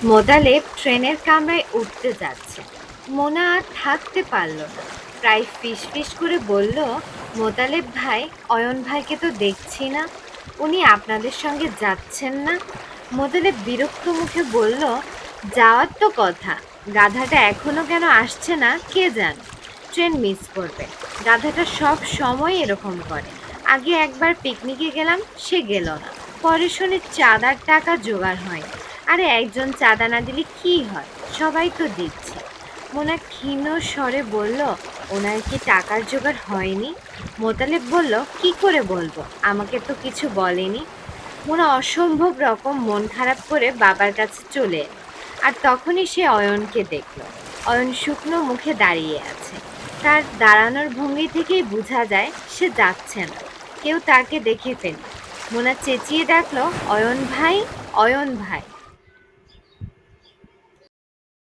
মোতালেব ট্রেনের কামরায় উঠতে যাচ্ছে। মোনা আর থাকতে পারল না। প্রায় ফিসফিস করে বলল, মোতালেব ভাই, অয়ন ভাইকে তো দেখছি না। উনি আপনাদের সঙ্গে যাচ্ছেন না? মোতালেব বিরক্ত মুখে বলল, যাওয়ার তো কথা, গাধাটা এখনো কেন আসছে না কে জানে। ট্রেন মিস করবে। গাধাটা সব সময় এরকম করে। আগে একবার পিকনিকে গেলাম, সে গেল না। পরে শুনে চাঁদার টাকা জোগাড় হয়নি। আরে একজন চাঁদা না দিলে কি হয়, সবাই তো দিচ্ছে। মোনা ক্ষীণ স্বরে বলল, ওনার কি টাকার জোগাড় হয়নি? মোতালেব বলল, কি করে বলবো, আমাকে তো কিছু বলেনি। মোনা অসম্ভব রকম মন খারাপ করে বাবার কাছে চলে এলো। আর তখনই সে অয়নকে দেখল। অয়ন শুকনো মুখে দাঁড়িয়ে আছে। তার দাঁড়ানোর ভঙ্গি থেকেই বোঝা যায় সে যাচ্ছে না। কেউ তাকে দেখে ফেলল। মোনা চেঁচিয়ে ডাকলো, অয়ন ভাই, অয়ন ভাই।